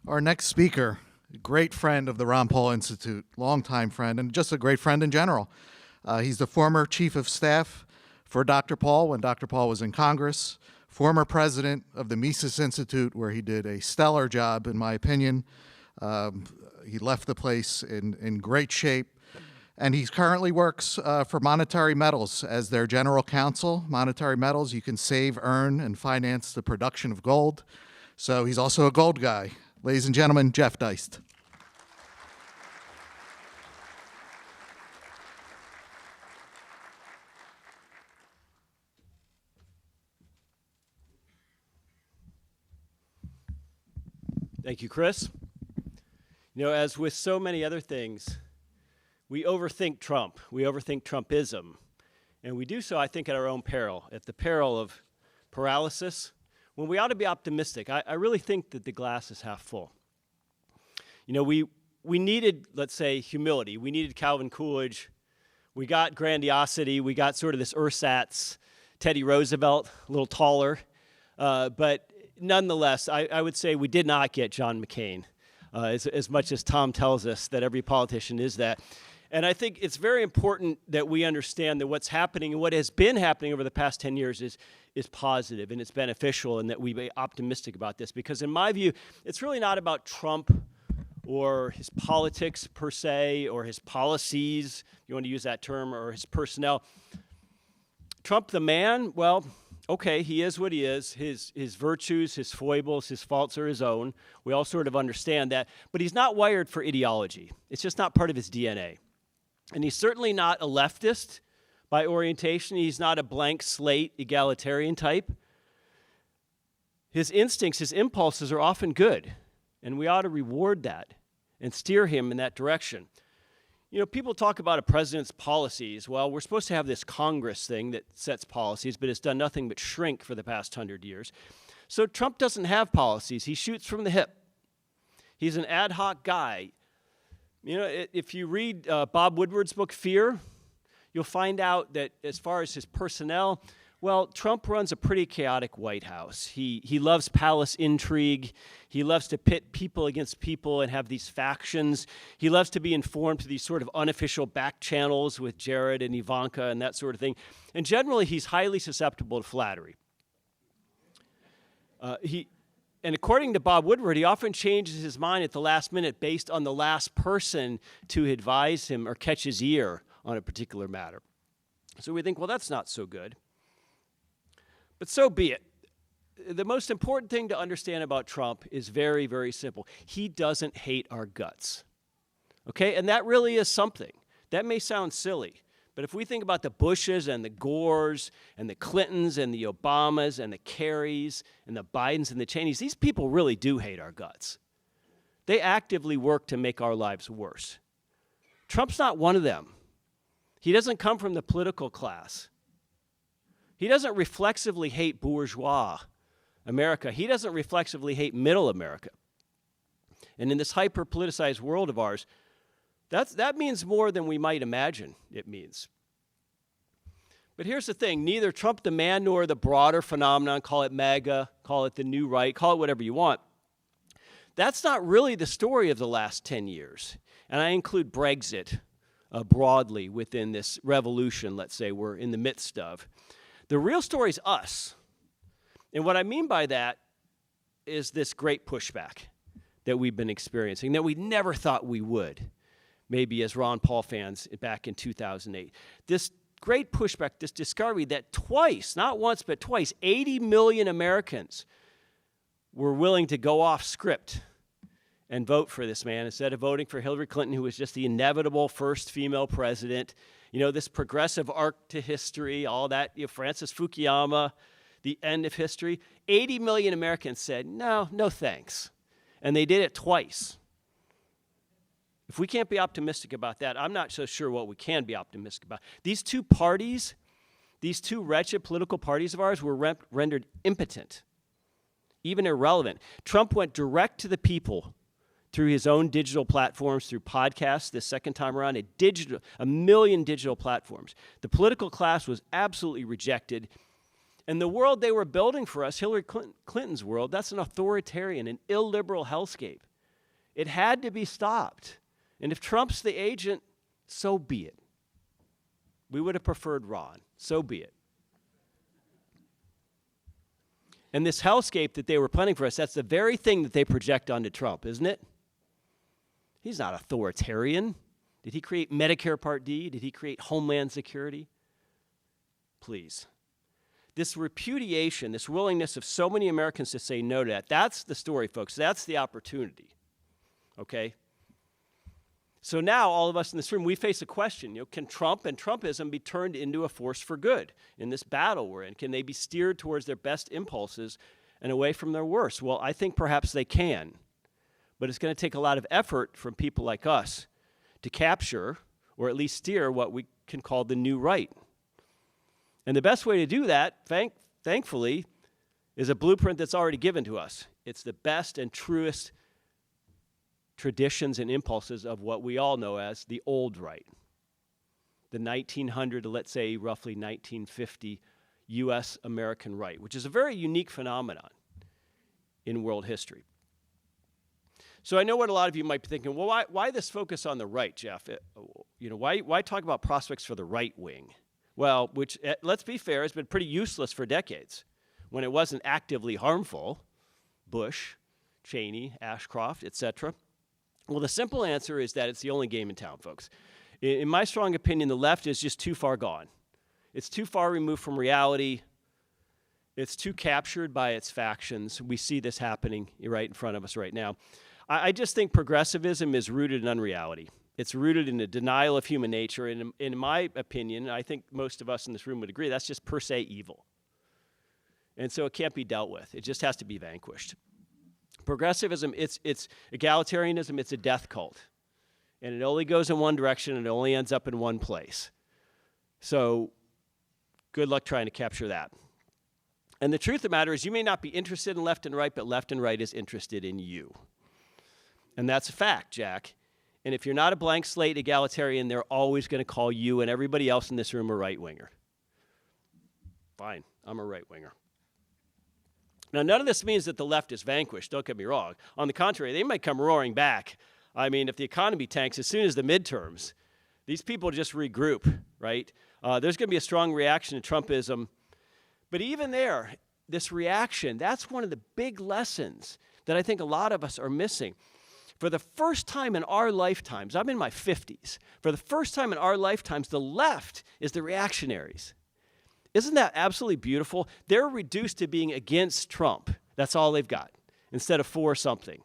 Our next speaker, a great friend of the Ron Paul Institute, longtime friend, and just a great friend in general. He's the former chief of staff for Dr. Paul when Dr. Paul was in Congress, former president of the Mises Institute, where he did a stellar job, in my opinion. He left the place in great shape. And he currently works for Monetary Metals as their general counsel. Monetary Metals, you can save, earn, and finance the production of gold. So he's also a gold guy. Ladies and gentlemen, Jeff Deist. Thank you, Chris. You know, as with so many other things, we overthink Trump. We overthink Trumpism. And we do so, I think, at our own peril, at the peril of paralysis, when we ought to be optimistic. I really think that the glass is half full. You know, we needed, let's say, humility. We needed Calvin Coolidge. We got grandiosity. We got sort of this ersatz Teddy Roosevelt, a little taller. But nonetheless, I would say we did not get John McCain, as much as Tom tells us that every politician is that. And I think it's very important that we understand that what's happening and what has been happening over the past 10 years is positive and it's beneficial, and that we be optimistic about this. Because in my view, it's really not about Trump or his politics per se, or his policies, if you want to use that term, or his personnel. Trump the man, well, okay, he is what he is. His virtues, his foibles, his faults are his own. We all sort of understand that. But he's not wired for ideology. It's just not part of his DNA. And he's certainly not a leftist by orientation. He's not a blank slate egalitarian type. His instincts, his impulses are often good, and we ought to reward that and steer him in that direction. You know, people talk about a president's policies. Well, we're supposed to have this Congress thing that sets policies, but it's done nothing but shrink for the past 100 years. So Trump doesn't have policies. He shoots from the hip. He's an ad hoc guy. You know, if you read Bob Woodward's book, Fear, you'll find out that as far as his personnel, well, Trump runs a pretty chaotic White House. He loves palace intrigue. He loves to pit people against people and have these factions. He loves to be informed through these sort of unofficial back channels with Jared and Ivanka and that sort of thing. And generally, he's highly susceptible to flattery. And according to Bob Woodward, he often changes his mind at the last minute based on the last person to advise him or catch his ear on a particular matter. So we think, well, that's not so good. But so be it. The most important thing to understand about Trump is very, very simple. He doesn't hate our guts. Okay? And that really is something. That may sound silly, but if we think about the Bushes and the Gores and the Clintons and the Obamas and the Kerrys and the Bidens and the Cheneys, these people really do hate our guts. They actively work to make our lives worse. Trump's not one of them. He doesn't come from the political class. He doesn't reflexively hate bourgeois America. He doesn't reflexively hate middle America. And in this hyper-politicized world of ours, that means more than we might imagine it means. But here's the thing. Neither Trump the man nor the broader phenomenon, call it MAGA, call it the new right, call it whatever you want, that's not really the story of the last 10 years. And I include Brexit broadly within this revolution, let's say, we're in the midst of. The real story is us. And what I mean by that is this great pushback that we've been experiencing that we never thought we would, maybe as Ron Paul fans back in 2008. This great pushback, this discovery that twice, not once, but twice, 80 million Americans were willing to go off script and vote for this man instead of voting for Hillary Clinton, who was just the inevitable first female president. You know, this progressive arc to history, all that, you know, Francis Fukuyama, the end of history. 80 million Americans said, no thanks. And they did it twice. If we can't be optimistic about that, I'm not so sure what we can be optimistic about. These two parties, these two wretched political parties of ours were rendered impotent, even irrelevant. Trump went direct to the people through his own digital platforms, through podcasts this second time around, a million digital platforms. The political class was absolutely rejected. And the world they were building for us, Hillary Clinton's world, that's an authoritarian, an illiberal hellscape. It had to be stopped. And if Trump's the agent, so be it. We would have preferred Ron. So be it. And this hellscape that they were planning for us, that's the very thing that they project onto Trump, isn't it? He's not authoritarian. Did he create Medicare Part D? Did he create Homeland Security? Please. This repudiation, this willingness of so many Americans to say no to that, that's the story, folks. That's the opportunity. Okay? So now, all of us in this room, we face a question. Can Trump and Trumpism be turned into a force for good in this battle we're in? Can they be steered towards their best impulses and away from their worst? Well, I think perhaps they can. But it's going to take a lot of effort from people like us to capture, or at least steer, what we can call the new right. And the best way to do that, thankfully, is a blueprint that's already given to us. It's the best and truest traditions and impulses of what we all know as the old right. The 1900 to, let's say, roughly 1950 US American right, which is a very unique phenomenon in world history. So I know what a lot of you might be thinking, well, why this focus on the right, Jeff? Why talk about prospects for the right wing? Well, which, let's be fair, has been pretty useless for decades when it wasn't actively harmful. Bush, Cheney, Ashcroft, etc. Well, the simple answer is that it's the only game in town, folks. In my strong opinion, the left is just too far gone. It's too far removed from reality. It's too captured by its factions. We see this happening right in front of us right now. I just think progressivism is rooted in unreality. It's rooted in a denial of human nature, and in my opinion, I think most of us in this room would agree, that's just per se evil. And so it can't be dealt with. It just has to be vanquished. Progressivism, it's egalitarianism, it's a death cult. And it only goes in one direction, and it only ends up in one place. So good luck trying to capture that. And the truth of the matter is you may not be interested in left and right, but left and right is interested in you. And that's a fact, Jack. And if you're not a blank slate egalitarian, they're always going to call you and everybody else in this room a right-winger. Fine, I'm a right-winger. Now, none of this means that the left is vanquished, don't get me wrong. On the contrary, they might come roaring back. I mean, if the economy tanks as soon as the midterms, these people just regroup, right? There's going to be a strong reaction to Trumpism. But even there, this reaction, that's one of the big lessons that I think a lot of us are missing. For the first time in our lifetimes, I'm in my 50s, for the first time in our lifetimes, the left is the reactionaries. Isn't that absolutely beautiful? They're reduced to being against Trump. That's all they've got, instead of for something.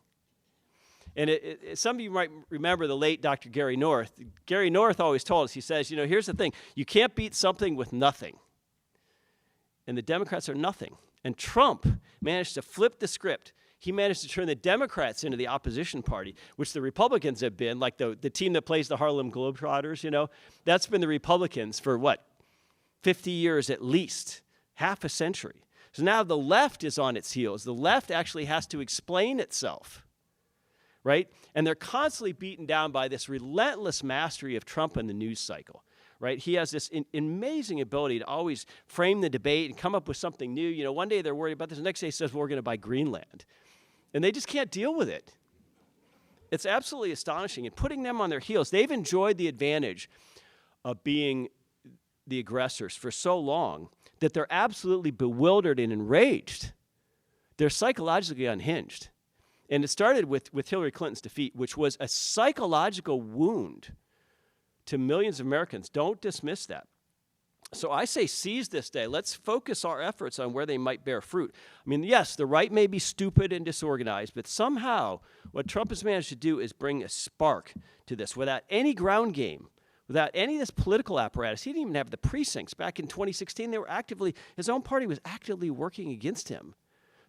And some of you might remember the late Dr. Gary North. Gary North always told us, he says, here's the thing. You can't beat something with nothing. And the Democrats are nothing. And Trump managed to flip the script. He managed to turn the Democrats into the opposition party, which the Republicans have been, like the team that plays the Harlem Globetrotters, that's been the Republicans for 50 years at least, half a century. So now the left is on its heels. The left actually has to explain itself, right? And they're constantly beaten down by this relentless mastery of Trump and the news cycle, right? He has this amazing ability to always frame the debate and come up with something new. One day they're worried about this. The next day he says, well, we're going to buy Greenland. And they just can't deal with it. It's absolutely astonishing. And putting them on their heels, they've enjoyed the advantage of being the aggressors for so long that they're absolutely bewildered and enraged. They're psychologically unhinged. And it started with Hillary Clinton's defeat, which was a psychological wound to millions of Americans. Don't dismiss that. So I say seize this day. Let's focus our efforts on where they might bear fruit. I mean, yes, the right may be stupid and disorganized, but somehow what Trump has managed to do is bring a spark to this without any ground game, without any of this political apparatus. He didn't even have the precincts. Back in 2016, his own party was actively working against him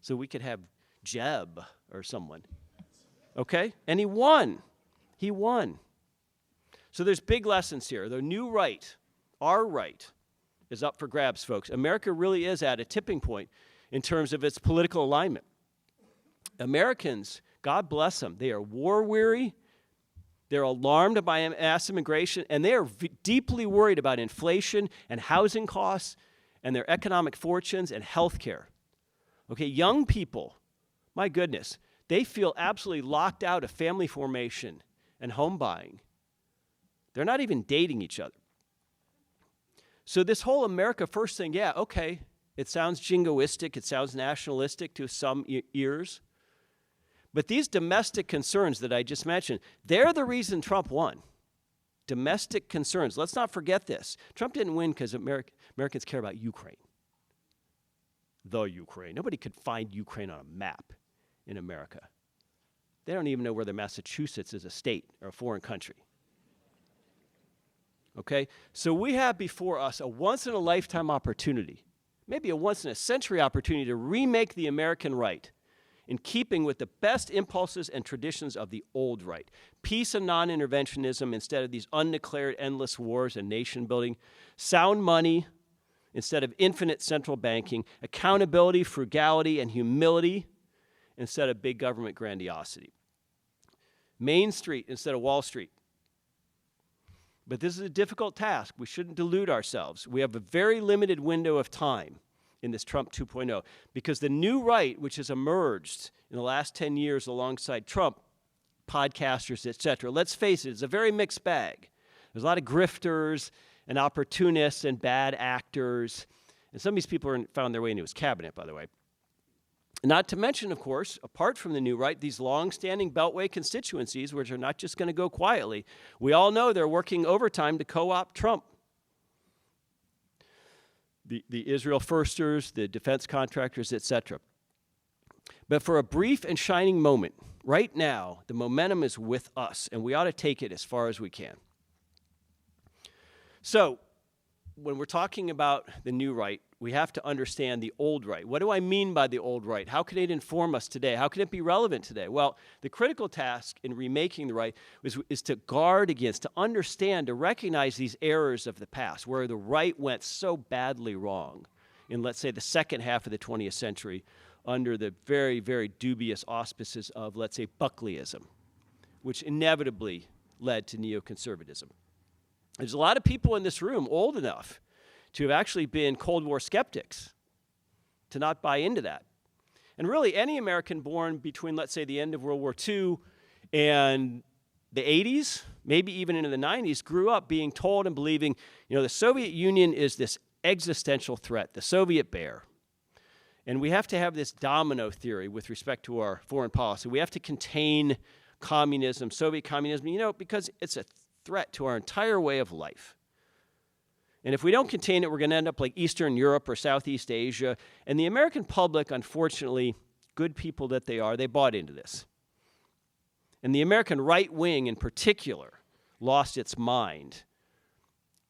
so we could have Jeb or someone. Okay? And he won. He won. So there's big lessons here. The new right, our right, is up for grabs, folks. America really is at a tipping point in terms of its political alignment. Americans, God bless them, they are war-weary, they're alarmed by mass immigration, and they are deeply worried about inflation and housing costs and their economic fortunes and health care. Okay, young people, my goodness, They feel absolutely locked out of family formation and home buying. They're not even dating each other. So this whole America First thing, yeah, okay, it sounds jingoistic, it sounds nationalistic to some ears. But these domestic concerns that I just mentioned, they're the reason Trump won. Domestic concerns. Let's not forget this. Trump didn't win because Americans care about Ukraine. The Ukraine. Nobody could find Ukraine on a map in America. They don't even know whether Massachusetts is a state or a foreign country. Okay? So we have before us a once-in-a-lifetime opportunity, maybe a once-in-a-century opportunity to remake the American right in keeping with the best impulses and traditions of the old right. Peace and non-interventionism instead of these undeclared endless wars and nation building. Sound money instead of infinite central banking. Accountability, frugality, and humility instead of big government grandiosity. Main Street instead of Wall Street. But this is a difficult task. We shouldn't delude ourselves. We have a very limited window of time in this Trump 2.0, because the new right, which has emerged in the last 10 years alongside Trump, podcasters, etc., let's face it, it's a very mixed bag. There's a lot of grifters and opportunists and bad actors, and some of these people found their way into his cabinet, by the way. Not to mention, of course, apart from the new right, these long-standing Beltway constituencies, which are not just going to go quietly. We all know they're working overtime to co-opt Trump. The Israel firsters, the defense contractors, etc. But for a brief and shining moment, right now, the momentum is with us, and we ought to take it as far as we can. So, when we're talking about the new right, we have to understand the old right. What do I mean by the old right? How can it inform us today? How can it be relevant today? Well, the critical task in remaking the right is to guard against, to understand, to recognize these errors of the past, where the right went so badly wrong in, let's say, the second half of the 20th century under the very, very dubious auspices of, let's say, Buckleyism, which inevitably led to neoconservatism. There's a lot of people in this room old enough to have actually been Cold War skeptics, to not buy into that. And really, any American born between, let's say, the end of World War II and the 80s, maybe even into the 90s, grew up being told and believing, the Soviet Union is this existential threat, the Soviet bear. And we have to have this domino theory with respect to our foreign policy. We have to contain communism, Soviet communism, because it's a threat to our entire way of life. And if we don't contain it, we're going to end up like Eastern Europe or Southeast Asia. And the American public, unfortunately, good people that they are, they bought into this. And the American right wing in particular lost its mind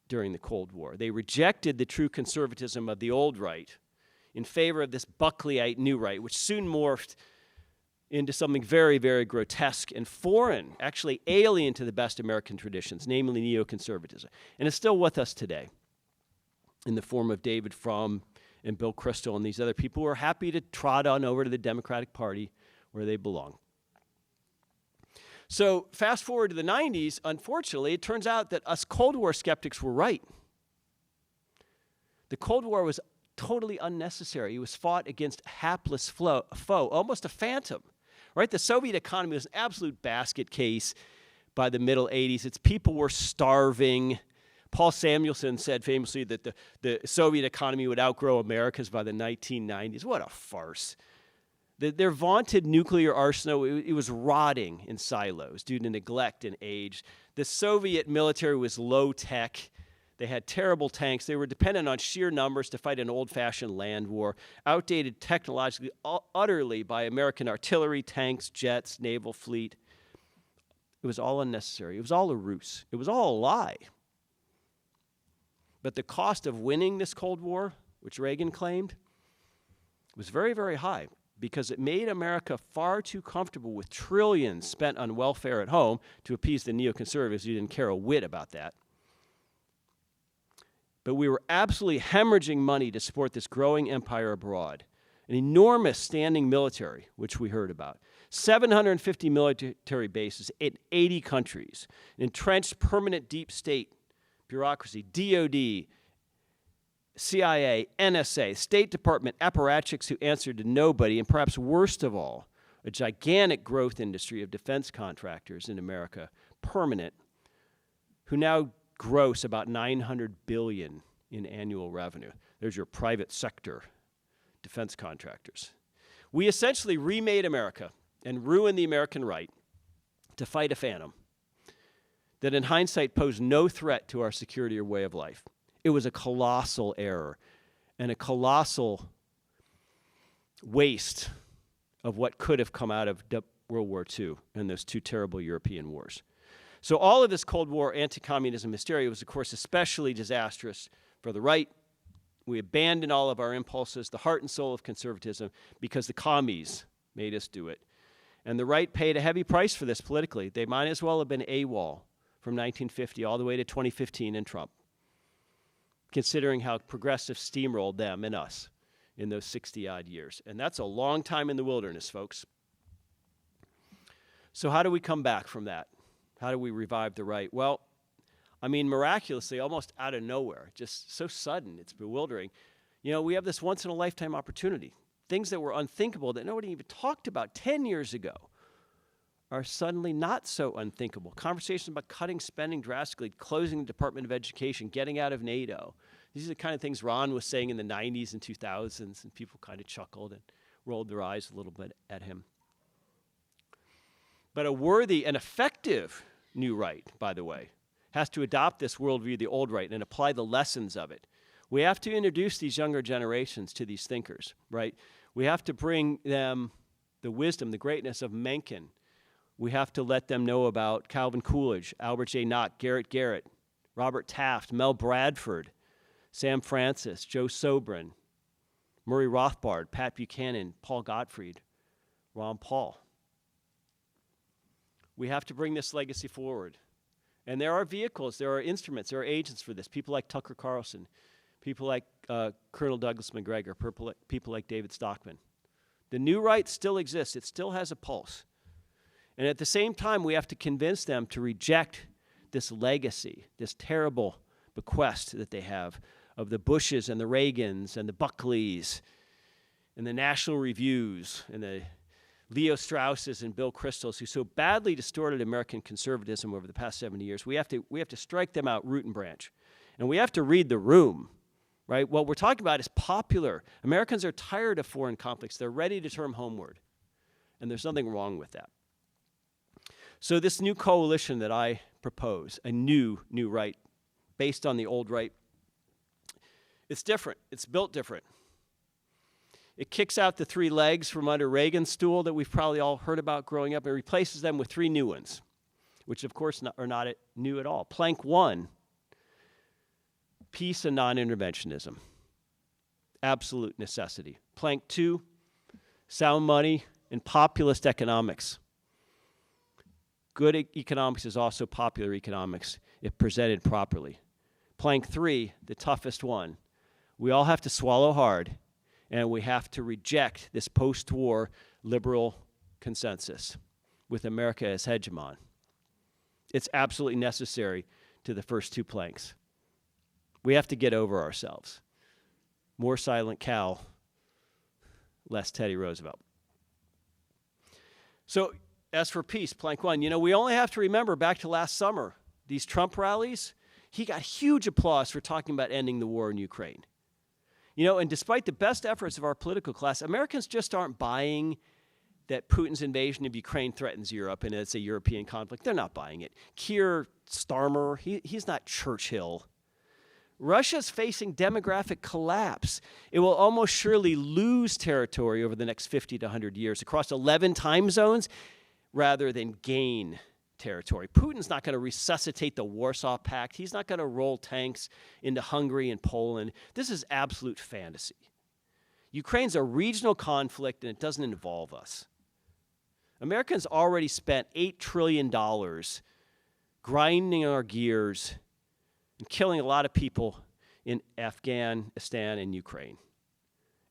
during the Cold War. They rejected the true conservatism of the old right in favor of this Buckleyite new right, which soon morphed into something very, very grotesque and foreign, actually alien to the best American traditions, namely neoconservatism. And it's still with us today in the form of David Frum and Bill Kristol and these other people who are happy to trot on over to the Democratic Party where they belong. So fast forward to the 90s, unfortunately, it turns out that us Cold War skeptics were right. The Cold War was totally unnecessary. It was fought against a hapless foe, almost a phantom. Right? The Soviet economy was an absolute basket case by the middle 80s. Its people were starving. Paul Samuelson said famously that the Soviet economy would outgrow America's by the 1990s. What a farce. Their vaunted nuclear arsenal, it was rotting in silos due to neglect and age. The Soviet military was low-tech. They had terrible tanks. They were dependent on sheer numbers to fight an old-fashioned land war, outdated technologically utterly by American artillery, tanks, jets, naval fleet. It was all unnecessary. It was all a ruse. It was all a lie. But the cost of winning this Cold War, which Reagan claimed, was very, very high because it made America far too comfortable with trillions spent on welfare at home to appease the neoconservatives who didn't care a whit about that. But we were absolutely hemorrhaging money to support this growing empire abroad. An enormous standing military, which we heard about. 750 military bases in 80 countries. An entrenched permanent deep state bureaucracy, DOD, CIA, NSA, State Department apparatchiks who answered to nobody, and perhaps worst of all, a gigantic growth industry of defense contractors in America, permanent, who now gross about $900 billion in annual revenue. There's your private sector defense contractors. We essentially remade America and ruined the American right to fight a phantom that in hindsight posed no threat to our security or way of life. It was a colossal error and a colossal waste of what could have come out of World War II and those two terrible European wars. So all of this Cold War anti-communism hysteria was, of course, especially disastrous for the right. We abandoned all of our impulses, the heart and soul of conservatism, because the commies made us do it. And the right paid a heavy price for this politically. They might as well have been AWOL from 1950 all the way to 2015 in Trump, considering how progressive steamrolled them and us in those 60-odd years. And that's a long time in the wilderness, folks. So how do we come back from that? How do we revive the right? Well, I mean, miraculously, almost out of nowhere, just so sudden, it's bewildering. You know, we have this once-in-a-lifetime opportunity. Things that were unthinkable that nobody even talked about 10 years ago are suddenly not so unthinkable. Conversations about cutting spending drastically, closing the Department of Education, getting out of NATO. These are the kind of things Ron was saying in the 90s and 2000s, and people kind of chuckled and rolled their eyes a little bit at him. But a worthy and effective new right, by the way, has to adopt this worldview, the old right, and apply the lessons of it. We have to introduce these younger generations to these thinkers, right? We have to bring them the wisdom, the greatness of Mencken. We have to let them know about Calvin Coolidge, Albert J. Nock, Garrett Garrett, Robert Taft, Mel Bradford, Sam Francis, Joe Sobran, Murray Rothbard, Pat Buchanan, Paul Gottfried, Ron Paul. We have to bring this legacy forward. And there are vehicles, there are instruments, there are agents for this. People like Tucker Carlson, people like Colonel Douglas McGregor, people like David Stockman. The new right still exists. It still has a pulse. And at the same time, we have to convince them to reject this legacy, this terrible bequest that they have of the Bushes and the Reagans and the Buckleys and the National Reviews and the Leo Strausses and Bill Kristols, who so badly distorted American conservatism over the past 70 years. We have to strike them out root and branch. And we have to read the room, right? What we're talking about is popular. Americans are tired of foreign conflicts. They're ready to turn homeward. And there's nothing wrong with that. So this new coalition that I propose, a new right, based on the old right, it's different. It's built different. It kicks out the three legs from under Reagan's stool that we've probably all heard about growing up and replaces them with three new ones, which of course are not new at all. Plank 1, peace and non-interventionism, absolute necessity. Plank 2, sound money and populist economics. Good economics is also popular economics if presented properly. Plank 3, the toughest one. We all have to swallow hard, and we have to reject this post-war liberal consensus with America as hegemon. It's absolutely necessary to the first two planks. We have to get over ourselves. More Silent Cal, less Teddy Roosevelt. So as for peace, plank 1, we only have to remember back to last summer, these Trump rallies, he got huge applause for talking about ending the war in Ukraine. And despite the best efforts of our political class, Americans just aren't buying that Putin's invasion of Ukraine threatens Europe and it's a European conflict. They're not buying it. Keir Starmer, he's not Churchill. Russia's facing demographic collapse. It will almost surely lose territory over the next 50 to 100 years across 11 time zones rather than gain territory. Putin's not going to resuscitate the Warsaw Pact. He's not going to roll tanks into Hungary and Poland. This is absolute fantasy. Ukraine's a regional conflict, and it doesn't involve us. Americans already spent $8 trillion grinding our gears and killing a lot of people in Afghanistan and Ukraine.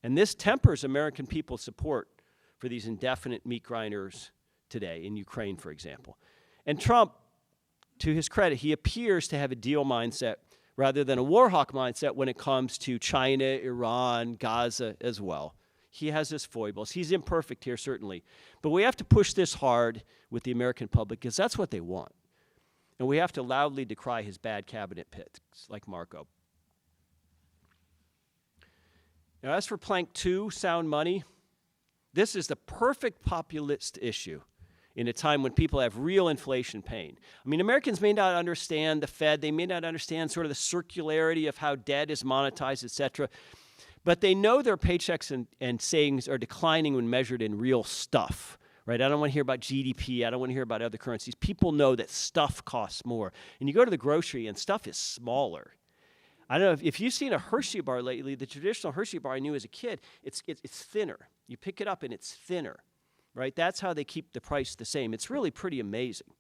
And this tempers American people's support for these indefinite meat grinders today in Ukraine, for example. And Trump, to his credit, he appears to have a deal mindset rather than a war hawk mindset when it comes to China, Iran, Gaza as well. He has his foibles. He's imperfect here, certainly. But we have to push this hard with the American public because that's what they want. And we have to loudly decry his bad cabinet picks, like Marco. Now, as for plank 2, sound money, this is the perfect populist issue in a time when people have real inflation pain. I mean, Americans may not understand the Fed. They may not understand sort of the circularity of how debt is monetized, et cetera. But they know their paychecks and savings are declining when measured in real stuff. Right? I don't want to hear about GDP. I don't want to hear about other currencies. People know that stuff costs more. And you go to the grocery and stuff is smaller. I don't know if you've seen a Hershey bar lately. The traditional Hershey bar I knew as a kid, it's thinner. You pick it up and it's thinner. Right? That's how they keep the price the same. It's really pretty amazing.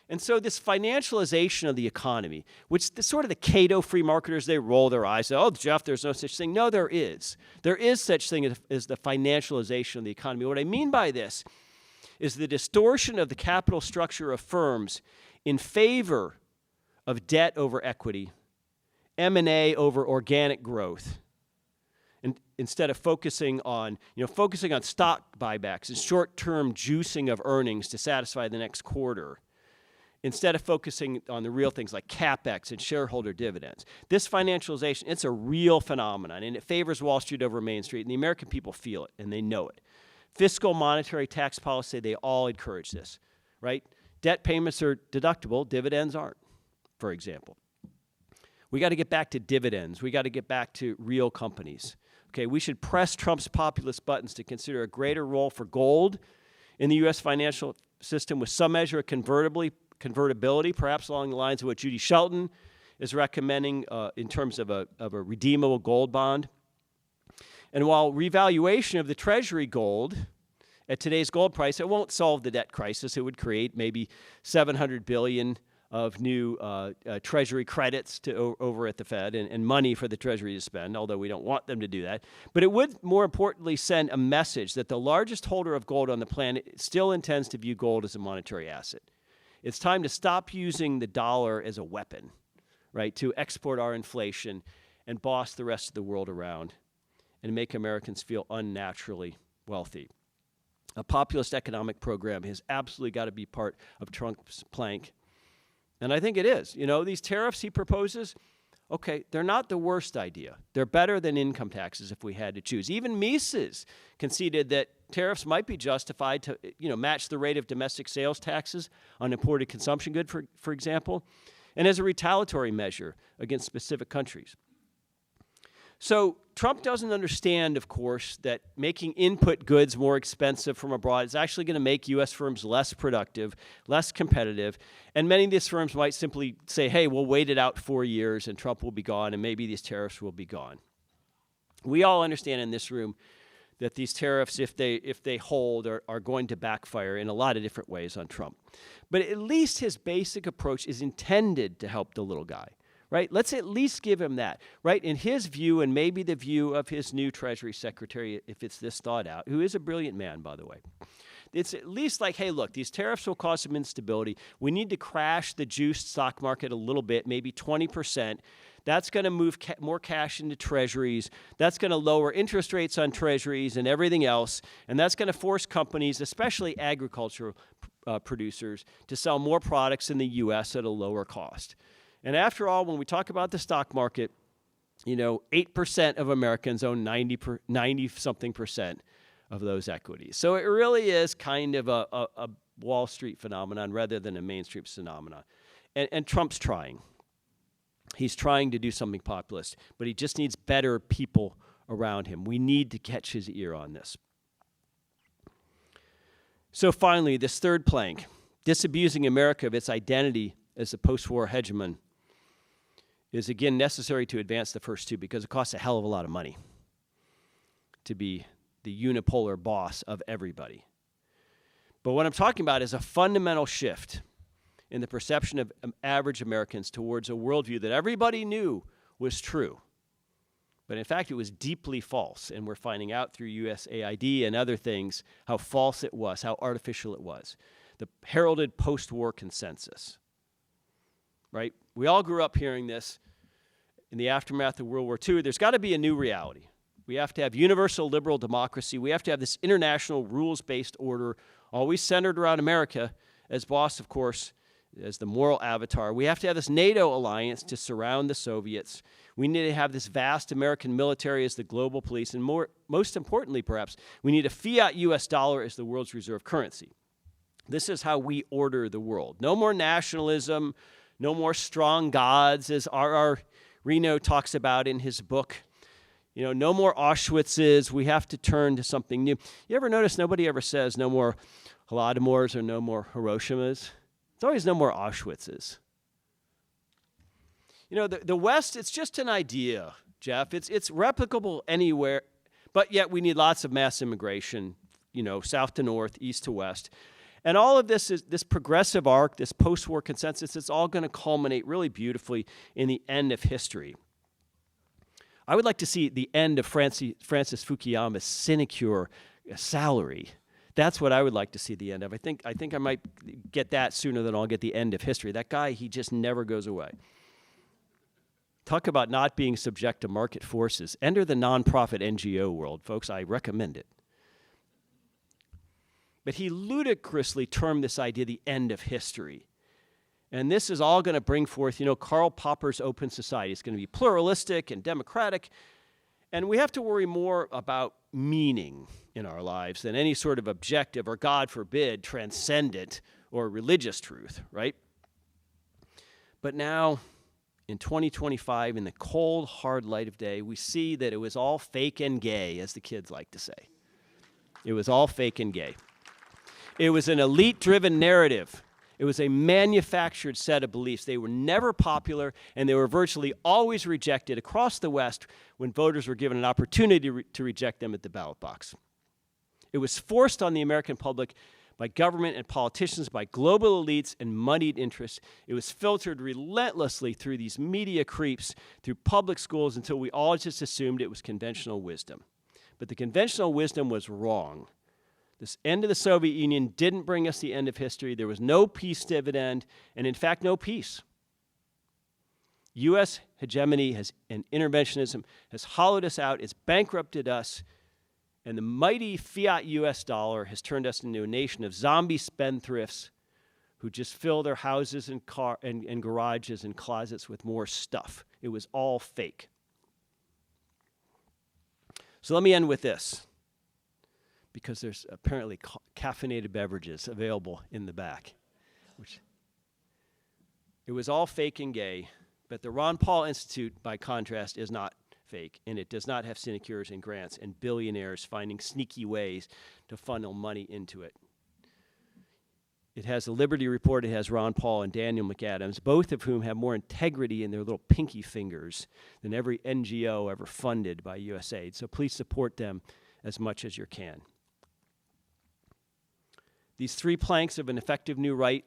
And so this financialization of the economy, which the sort of the Cato free marketers, they roll their eyes, say, oh, Jeff, there's no such thing. No, there is. There is such thing as the financialization of the economy. What I mean by this is the distortion of the capital structure of firms in favor of debt over equity, M&A over organic growth, and instead of focusing on stock buybacks and short-term juicing of earnings to satisfy the next quarter, instead of focusing on the real things like CapEx and shareholder dividends. This financialization, it's a real phenomenon, and it favors Wall Street over Main Street, and the American people feel it, and they know it. Fiscal, monetary, tax policy, they all encourage this, right? Debt payments are deductible, dividends aren't, for example. We got to get back to dividends. We got to get back to real companies. Okay, we should press Trump's populist buttons to consider a greater role for gold in the U.S. financial system with some measure of convertibility, perhaps along the lines of what Judy Shelton is recommending in terms of a redeemable gold bond. And while revaluation of the Treasury gold at today's gold price, it won't solve the debt crisis. It would create maybe $700 billion of new Treasury credits over at the Fed and money for the Treasury to spend, although we don't want them to do that. But it would, more importantly, send a message that the largest holder of gold on the planet still intends to view gold as a monetary asset. It's time to stop using the dollar as a weapon, right, to export our inflation and boss the rest of the world around and make Americans feel unnaturally wealthy. A populist economic program has absolutely got to be part of Trump's plank. And I think it is. You know, these tariffs he proposes, okay, they're not the worst idea. They're better than income taxes if we had to choose. Even Mises conceded that tariffs might be justified to, match the rate of domestic sales taxes on imported consumption goods, for example, and as a retaliatory measure against specific countries. So Trump doesn't understand, of course, that making input goods more expensive from abroad is actually going to make U.S. firms less productive, less competitive, and many of these firms might simply say, hey, we'll wait it out 4 years and Trump will be gone and maybe these tariffs will be gone. We all understand in this room that these tariffs, if they hold, are going to backfire in a lot of different ways on Trump. But at least his basic approach is intended to help the little guy. Right? Let's at least give him that, right? In his view, and maybe the view of his new Treasury Secretary, if it's this thought out, who is a brilliant man, by the way. It's at least like, hey, look, these tariffs will cause some instability. We need to crash the juiced stock market a little bit, maybe 20%. That's going to move more cash into treasuries. That's going to lower interest rates on treasuries and everything else. And that's going to force companies, especially agricultural producers, to sell more products in the U.S. at a lower cost. And after all, when we talk about the stock market, 8% of Americans own 90-something% of those equities. So it really is kind of a Wall Street phenomenon rather than a Main Street phenomenon. And Trump's trying. He's trying to do something populist, but he just needs better people around him. We need to catch his ear on this. So finally, this third plank, disabusing America of its identity as a post-war hegemon, is again necessary to advance the first two because it costs a hell of a lot of money to be the unipolar boss of everybody. But what I'm talking about is a fundamental shift in the perception of average Americans towards a worldview that everybody knew was true. But in fact, it was deeply false, and we're finding out through USAID and other things how false it was, how artificial it was. The heralded post-war consensus. Right? We all grew up hearing this in the aftermath of World War II. There's got to be a new reality. We have to have universal liberal democracy. We have to have this international rules-based order, always centered around America as boss, of course, as the moral avatar. We have to have this NATO alliance to surround the Soviets. We need to have this vast American military as the global police. And most importantly, perhaps, we need a fiat U.S. dollar as the world's reserve currency. This is how we order the world. No more nationalism, no more strong gods, as R.R. Reno talks about in his book. No more Auschwitzes. We have to turn to something new. You ever notice nobody ever says no more Holodomors or no more Hiroshimas? It's always no more Auschwitzes. The West, it's just an idea, Jeff. It's replicable anywhere, but yet we need lots of mass immigration, south to north, east to west. And all of this is this progressive arc, this post-war consensus, it's all going to culminate really beautifully in the end of history. I would like to see the end of Francis Fukuyama's sinecure salary. That's what I would like to see the end of. I think I might get that sooner than I'll get the end of history. That guy, he just never goes away. Talk about not being subject to market forces. Enter the nonprofit NGO world, folks. I recommend it. But he ludicrously termed this idea the end of history. And this is all going to bring forth, Karl Popper's open society. It's going to be pluralistic and democratic. And we have to worry more about meaning in our lives than any sort of objective or, God forbid, transcendent or religious truth, right? But now, in 2025, in the cold, hard light of day, we see that it was all fake and gay, as the kids like to say. It was all fake and gay. It was an elite-driven narrative. It was a manufactured set of beliefs. They were never popular, and they were virtually always rejected across the West when voters were given an opportunity to reject them at the ballot box. It was forced on the American public by government and politicians, by global elites and moneyed interests. It was filtered relentlessly through these media creeps, through public schools, until we all just assumed it was conventional wisdom. But the conventional wisdom was wrong. This end of the Soviet Union didn't bring us the end of history. There was no peace dividend, and in fact, no peace. US hegemony and interventionism has hollowed us out, it's bankrupted us, and the mighty fiat US dollar has turned us into a nation of zombie spendthrifts who just fill their houses and garages and closets with more stuff. It was all fake. So let me end with this, because there's apparently caffeinated beverages available in the back. It was all fake and gay, but the Ron Paul Institute, by contrast, is not fake, and it does not have sinecures and grants and billionaires finding sneaky ways to funnel money into it. It has the Liberty Report, it has Ron Paul and Daniel McAdams, both of whom have more integrity in their little pinky fingers than every NGO ever funded by USAID. So please support them as much as you can. These three planks of an effective new right,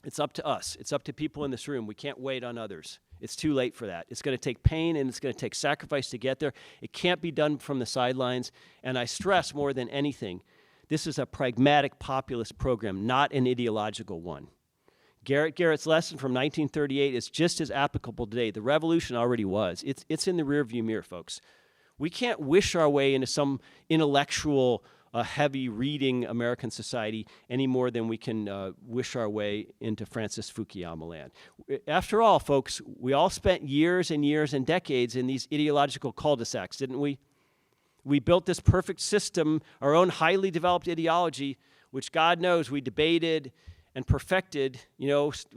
it's up to us. It's up to people in this room. We can't wait on others. It's too late for that. It's going to take pain and it's going to take sacrifice to get there. It can't be done from the sidelines. And I stress more than anything, this is a pragmatic populist program, not an ideological one. Garrett's lesson from 1938 is just as applicable today. The revolution already was. It's in the rearview mirror, folks. We can't wish our way into some intellectual, heavy reading American society any more than we can wish our way into Francis Fukuyama land. After all, folks, we all spent years and years and decades in these ideological cul-de-sacs, didn't we? We built this perfect system, our own highly developed ideology, which God knows we debated and perfected,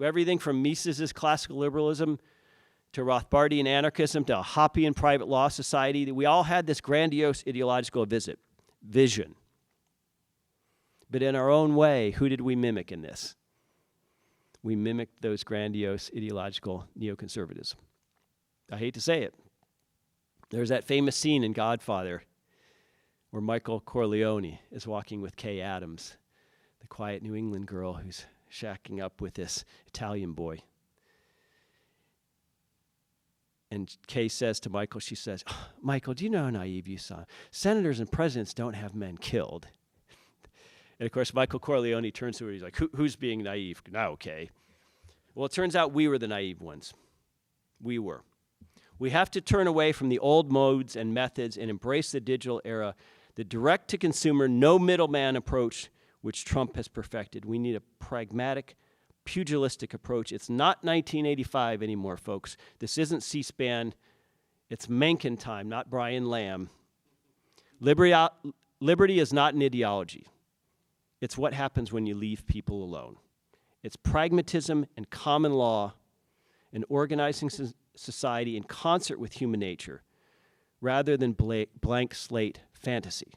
everything from Mises's classical liberalism to Rothbardian anarchism to a Hoppian private law society. That we all had this grandiose ideological vision. But in our own way, who did we mimic in this? We mimicked those grandiose ideological neoconservatives. I hate to say it. There's that famous scene in Godfather where Michael Corleone is walking with Kay Adams, the quiet New England girl who's shacking up with this Italian boy. And Kay says to Michael, she says, "Oh, Michael, do you know how naive you sound? Senators and presidents don't have men killed." And of course, Michael Corleone turns to her, he's like, who's being naive? Now, Kay. Well, it turns out we were the naive ones. We were. We have to turn away from the old modes and methods and embrace the digital era, the direct-to-consumer, no middleman approach which Trump has perfected. We need a pragmatic, pugilistic approach. It's not 1985 anymore, folks. This isn't C-SPAN. It's Mencken time, not Brian Lamb. Liberty is not an ideology. It's what happens when you leave people alone. It's pragmatism and common law and organizing society in concert with human nature rather than blank slate fantasy.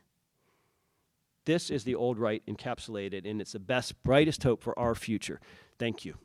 This is the old right encapsulated, and it's the best, brightest hope for our future. Thank you.